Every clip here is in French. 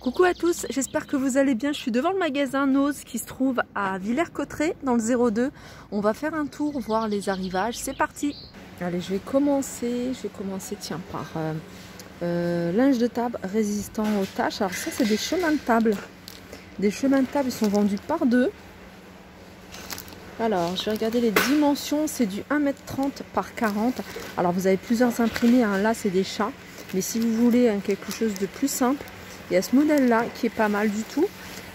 Coucou à tous, j'espère que vous allez bien. Je suis devant le magasin Nose qui se trouve à Villers-Cotterêts dans le 02. On va faire un tour, voir les arrivages. C'est parti. Allez, je vais commencer tiens, par linge de table résistant aux taches. Alors ça, c'est des chemins de table. Des chemins de table, ils sont vendus par deux. Alors, je vais regarder les dimensions. C'est du 1,30 m par 40. Alors, vous avez plusieurs imprimés. Hein. Là, c'est des chats. Mais si vous voulez quelque chose de plus simple, il y a ce modèle là qui est pas mal du tout.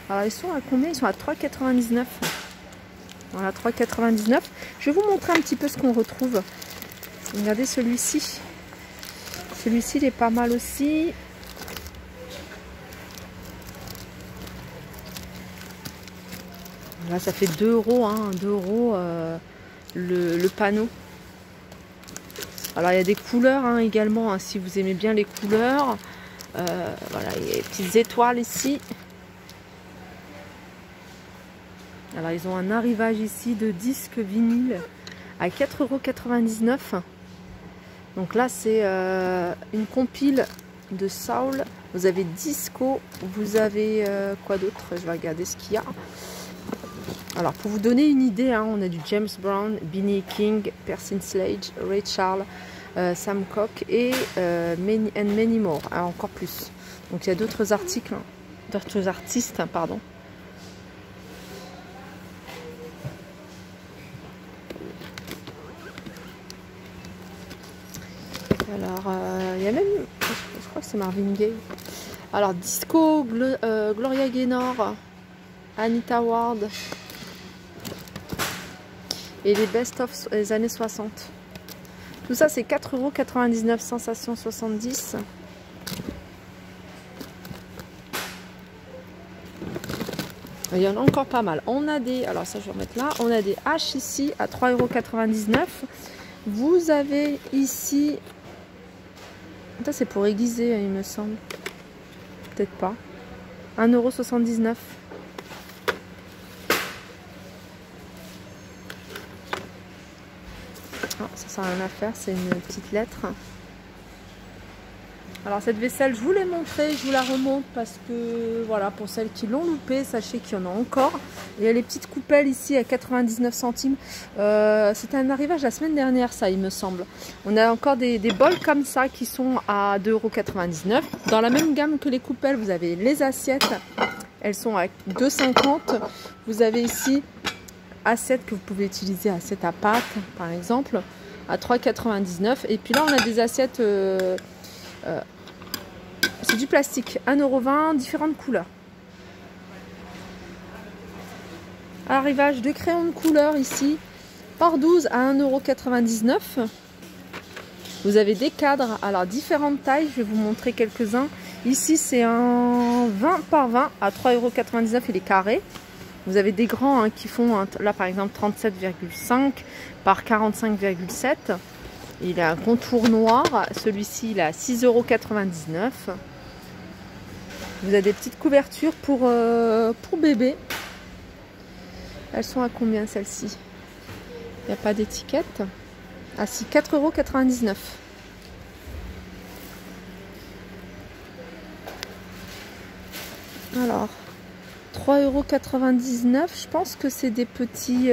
Alors ils sont à combien? Ils sont à 3,99 €. Voilà, 3,99 €. Je vais vous montrer un petit peu ce qu'on retrouve. Regardez celui-ci. Celui-ci il est pas mal aussi. Là ça fait 2 €, hein, 2 € le panneau. Alors il y a des couleurs hein, également, hein, si vous aimez bien les couleurs. Voilà, il y a des petites étoiles ici. Alors ils ont un arrivage ici de disques vinyle à 4,99 €. Donc là c'est une compile de soul. Vous avez disco, vous avez quoi d'autre? Je vais regarder ce qu'il y a. Alors pour vous donner une idée, hein, on a du James Brown, B.B. King, Percy Sledge, Ray Charles, Sam Cooke et many more, hein, encore plus. Donc il y a d'autres articles, hein, d'autres artistes, hein, pardon. Alors il y a même, je crois que c'est Marvin Gaye. Alors disco, Gloria Gaynor, Anita Ward et les best-of des années 60. Tout ça c'est 4,99 €, Sensation 70. Il y en a encore pas mal. On a des, alors ça je vais remettre là, on a des haches ici à 3,99 €. Vous avez ici, ça c'est pour aiguiser il me semble. Peut-être pas. 1,79 €. Oh, ça n'a rien à faire, c'est une petite lettre. Alors cette vaisselle, je vous l'ai montrée, je vous la remonte parce que voilà, pour celles qui l'ont loupé, sachez qu'il y en a encore. Il y a les petites coupelles ici à 99 centimes. C'était un arrivage la semaine dernière, ça il me semble. On a encore des bols comme ça qui sont à 2,99 €. Dans la même gamme que les coupelles, vous avez les assiettes. Elles sont à 2,50 €. Vous avez ici assiettes que vous pouvez utiliser, assiettes à pâte par exemple, à 3,99 €. Et puis là on a des assiettes, c'est du plastique, 1,20 €, différentes couleurs. Arrivage de crayons de couleur ici, par 12 à 1,99 €. Vous avez des cadres, alors différentes tailles, je vais vous montrer quelques-uns. Ici c'est un 20 par 20 à 3,99 € et les carrés. Vous avez des grands hein, qui font, là par exemple 37,5 par 45,7. Il a un contour noir. Celui-ci il est à 6,99 €. Vous avez des petites couvertures pour bébé. Elles sont à combien celles-ci? Il n'y a pas d'étiquette. Ah si, 4,99 €. Alors 3,99 €. Je pense que c'est des petits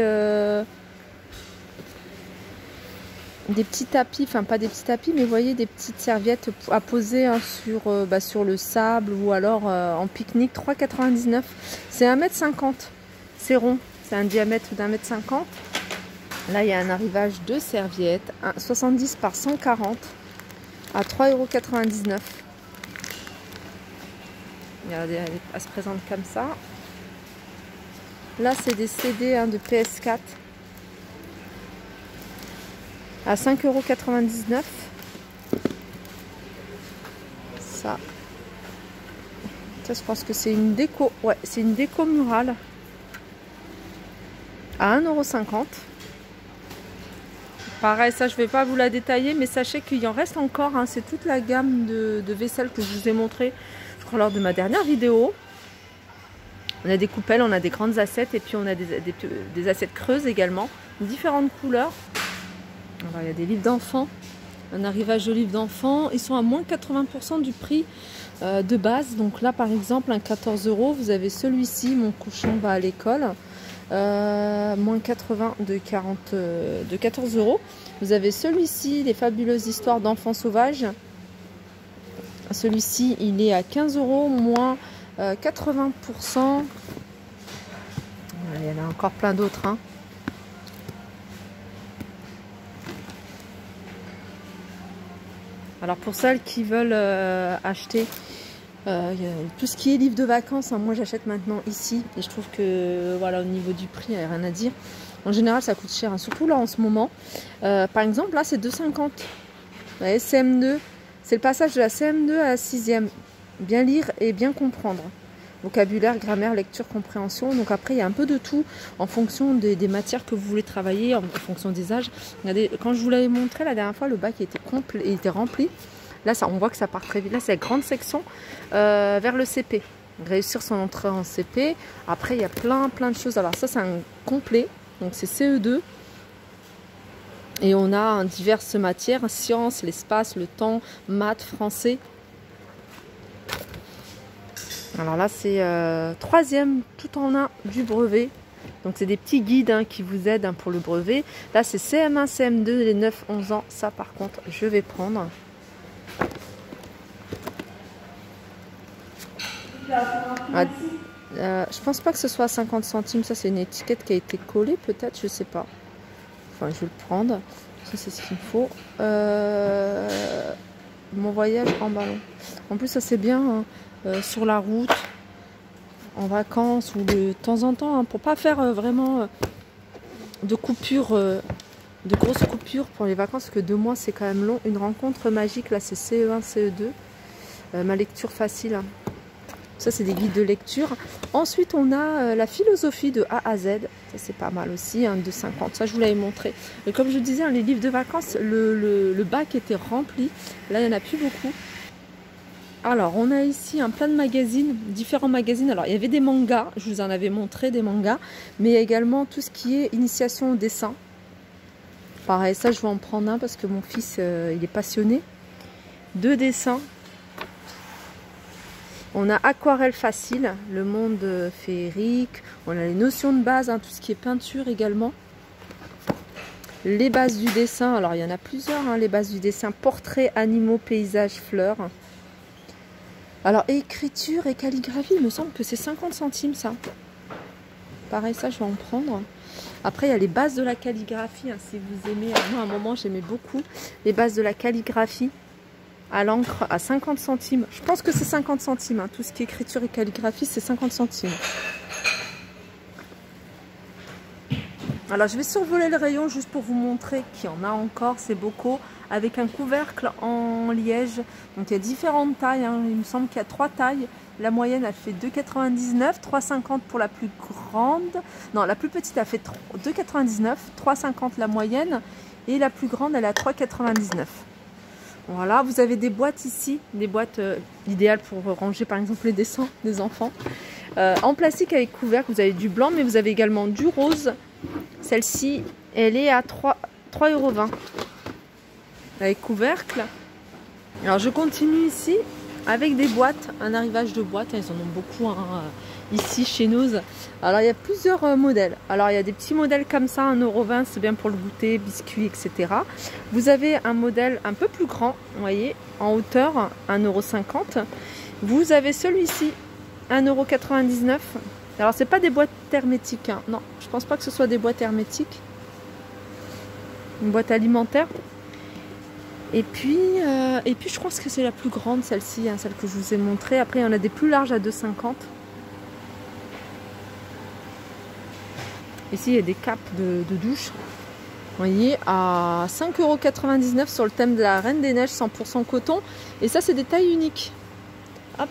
tapis, enfin pas des petits tapis, mais vous voyez des petites serviettes à poser hein, sur le sable ou alors en pique-nique. 3,99 €. C'est 1,50 m. C'est rond, c'est un diamètre d'1,50 m. Là il y a un arrivage de serviettes, 70 par 140 à 3,99 €. Regardez, elle se présente comme ça. Là c'est des CD hein, de PS4 à 5,99 €. Ça je pense que c'est une déco. Ouais, c'est une déco murale à 1,50 €. Pareil, ça je vais pas vous la détailler, mais sachez qu'il y en reste encore. Hein, c'est toute la gamme de vaisselle que je vous ai montré, je crois, lors de ma dernière vidéo. On a des coupelles, on a des grandes assiettes et puis on a des assiettes creuses également, différentes couleurs. Alors, il y a des livres d'enfants Un arrivage d'olives d'enfants. Ils sont à moins 80% du prix de base. Donc là, par exemple, un 14 €. Vous avez celui-ci, Mon cochon va à l'école. Moins 80 de 14 €. Vous avez celui-ci, Les fabuleuses histoires d'enfants sauvages. Celui-ci, il est à 15 €, moins 80%. Il y en a encore plein d'autres. Hein. Alors pour celles qui veulent acheter tout ce qui est livre de vacances, hein, moi j'achète maintenant ici et je trouve que voilà, au niveau du prix, il n'y a rien à dire. En général, ça coûte cher, hein, surtout là en ce moment. Par exemple, là c'est 2,50 €. La CM2, c'est le passage de la CM2 à la 6e. Bien lire et bien comprendre. Vocabulaire, grammaire, lecture, compréhension. Donc après, il y a un peu de tout en fonction des matières que vous voulez travailler, en fonction des âges. Quand je vous l'avais montré la dernière fois, le bac était complet, il était rempli. Là, on voit que ça part très vite. Là, c'est la grande section vers le CP. Réussir son entrée en CP. Après, il y a plein de choses. Alors ça, c'est un complet. Donc c'est CE2. Et on a diverses matières. Sciences, l'espace, le temps, maths, français. Alors là, c'est 3e tout en un du brevet. Donc c'est des petits guides hein, qui vous aident hein, pour le brevet. Là, c'est CM1, CM2, les 9-11 ans. Ça, par contre, je vais prendre. Je pense pas que ce soit à 50 centimes. Ça, c'est une étiquette qui a été collée, peut-être, je sais pas. Enfin, je vais le prendre. Ça, c'est ce qu'il faut. Mon voyage en ballon. En plus, ça, c'est bien hein, sur la route, en vacances ou de temps en temps, hein, pour pas faire vraiment de coupures, de grosses coupures pour les vacances, parce que 2 mois, c'est quand même long. Une rencontre magique, là, c'est CE1, CE2. Ma lecture facile. Hein. Ça, c'est des guides de lecture. Ensuite, on a la philosophie de A à Z. Ça, c'est pas mal aussi, hein, de 50. Ça, je vous l'avais montré. Et comme je vous disais, hein, les livres de vacances, le bac était rempli. Là, il n'y en a plus beaucoup. Alors, on a ici un plein de magazines, différents magazines. Alors, il y avait des mangas. Je vous en avais montré des mangas. Mais il y a également tout ce qui est initiation au dessin. Pareil, ça, je vais en prendre un parce que mon fils, il est passionné de dessin. On a aquarelle facile, le monde féerique, on a les notions de base, hein, tout ce qui est peinture également. Les bases du dessin, alors il y en a plusieurs, hein, les bases du dessin, portraits, animaux, paysages, fleurs. Alors écriture et calligraphie, il me semble que c'est 50 centimes ça. Pareil, ça je vais en prendre. Après il y a les bases de la calligraphie, hein, si vous aimez, moi à un moment j'aimais beaucoup les bases de la calligraphie. À l'encre à 50 centimes. Je pense que c'est 50 centimes. Hein. Tout ce qui est écriture et calligraphie, c'est 50 centimes. Alors, je vais survoler le rayon juste pour vous montrer qu'il y en a encore. C'est Bocaux avec un couvercle en liège. Donc, il y a différentes tailles. Hein. Il me semble qu'il y a 3 tailles. La moyenne, elle fait 2,99. 3,50 pour la plus grande. Non, la plus petite, elle fait 2,99. 3,50 la moyenne. Et la plus grande, elle est à 3,99. Voilà, vous avez des boîtes ici, des boîtes idéales pour ranger par exemple les dessins des enfants. En plastique avec couvercle, vous avez du blanc, mais vous avez également du rose. Celle-ci, elle est à 3,20 € avec couvercle. Alors je continue ici avec des boîtes, un arrivage de boîtes, ils en ont beaucoup hein, ici chez nous. Alors il y a plusieurs modèles. Alors il y a des petits modèles comme ça, 1,20 €, c'est bien pour le goûter, biscuits, etc. Vous avez un modèle un peu plus grand, vous voyez, en hauteur, 1,50 €. Vous avez celui-ci, 1,99 €. Alors c'est pas des boîtes hermétiques, hein. Non, je pense pas que ce soit des boîtes hermétiques. Une boîte alimentaire. Et puis je pense que c'est la plus grande, celle-ci, hein, celle que je vous ai montrée. Après, il y en a des plus larges à 2,50 €. Ici, il y a des capes de douche. Vous voyez, à 5,99 € sur le thème de la Reine des Neiges, 100% coton. Et ça, c'est des tailles uniques. Hop.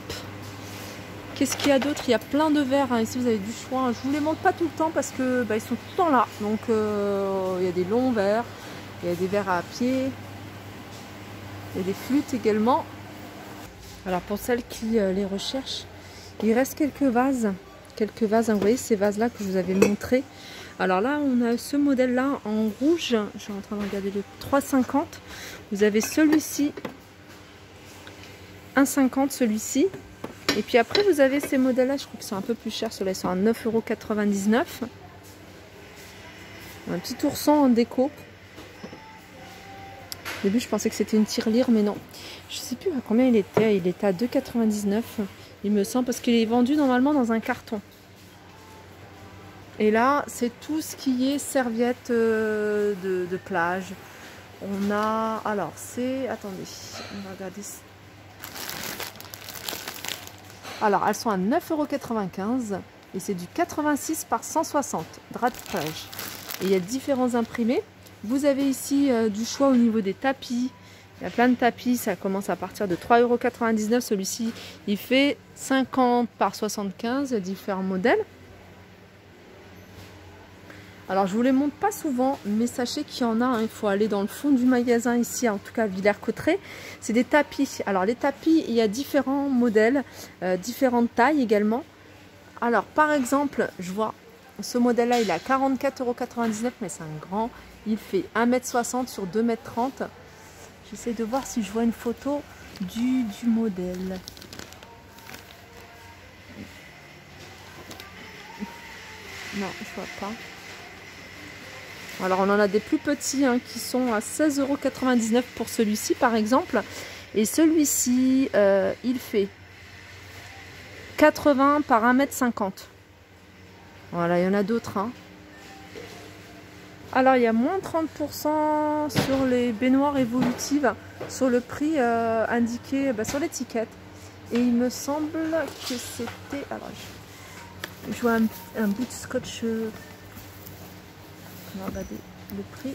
Qu'est-ce qu'il y a d'autre? Il y a plein de verres. Hein. Ici, vous avez du choix. Je ne vous les montre pas tout le temps parce que ils sont tout le temps là. Donc, il y a des longs verres. Il y a des verres à pied. Il y a des flûtes également. Alors, pour celles qui les recherchent, il reste quelques vases. Quelques vases. Hein. Vous voyez ces vases-là que je vous avais montrés. Alors là, on a ce modèle-là en rouge. Je suis en train de regarder le 3,50. Vous avez celui-ci, 1,50 celui-ci. Et puis après, vous avez ces modèles-là. Je crois qu'ils sont un peu plus chers. Ceux-là, ils sont à 9,99 €. Un petit ourson en déco. Au début, je pensais que c'était une tirelire, mais non. Je sais plus à combien il était. Il était à 2,99 €. Il me semble, parce qu'il est vendu normalement dans un carton. Et là, c'est tout ce qui est serviettes de plage. On a... Alors, c'est... Attendez, on va regarder. Alors, elles sont à 9,95 € et c'est du 86 par 160, drap de plage. Et il y a différents imprimés. Vous avez ici du choix au niveau des tapis. Il y a plein de tapis, ça commence à partir de 3,99 €. Celui-ci, il fait 50 par 75, différents modèles. Alors, je vous les montre pas souvent, mais sachez qu'il y en a. Hein, il faut aller dans le fond du magasin ici, en tout cas à Villers-Cotterêts. C'est des tapis. Alors, les tapis, il y a différents modèles, différentes tailles également. Alors, par exemple, je vois ce modèle-là, il est à 44,99 €, mais c'est un grand. Il fait 1,60 m sur 2,30 m. J'essaie de voir si je vois une photo du modèle. Non, je vois pas. Alors on en a des plus petits hein, qui sont à 16,99 € pour celui-ci par exemple. Et celui-ci, il fait 80 par 1,50 m. Voilà, il y en a d'autres. Hein. Alors il y a moins 30% sur les baignoires évolutives, sur le prix indiqué sur l'étiquette. Et il me semble que c'était... Alors je vois un bout de scotch... On va regarder le prix.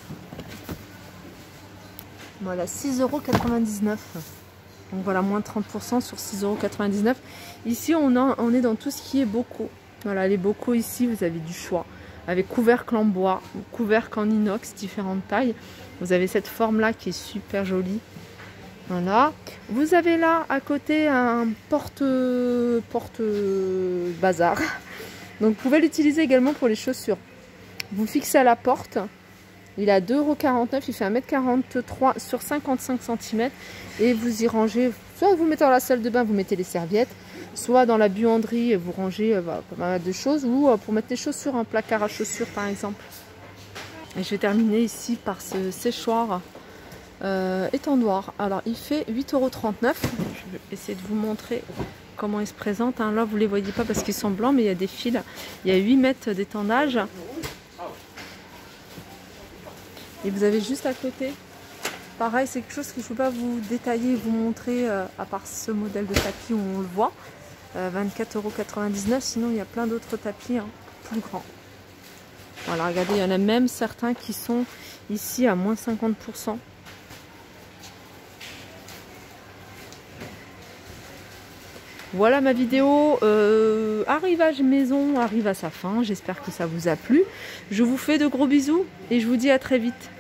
Voilà, 6,99 €. Donc voilà, moins 30% sur 6,99 €. Ici, on est dans tout ce qui est bocaux. Voilà, les bocaux ici, vous avez du choix. Avec couvercle en bois, couvercle en inox, différentes tailles. Vous avez cette forme-là qui est super jolie. Voilà. Vous avez là, à côté, un porte-bazar. Donc, vous pouvez l'utiliser également pour les chaussures. Vous fixez à la porte, il est à 2,49 €, il fait 1,43 m sur 55 cm et vous y rangez, soit vous mettez dans la salle de bain, vous mettez les serviettes, soit dans la buanderie, vous rangez pas mal de choses, ou pour mettre les chaussures, un placard à chaussures par exemple. Et je vais terminer ici par ce séchoir étendoir. Alors il fait 8,39 €, je vais essayer de vous montrer comment il se présente. Hein. Là vous ne les voyez pas parce qu'ils sont blancs, mais il y a des fils, il y a 8 mètres d'étendage. Et vous avez juste à côté, pareil, c'est quelque chose que je ne peux pas vous détailler et vous montrer, à part ce modèle de tapis où on le voit, 24,99 €. Sinon, il y a plein d'autres tapis hein, plus grands. Voilà, regardez, il y en a même certains qui sont ici à moins 50%. Voilà ma vidéo arrivage maison arrive à sa fin. J'espère que ça vous a plu. Je vous fais de gros bisous et je vous dis à très vite.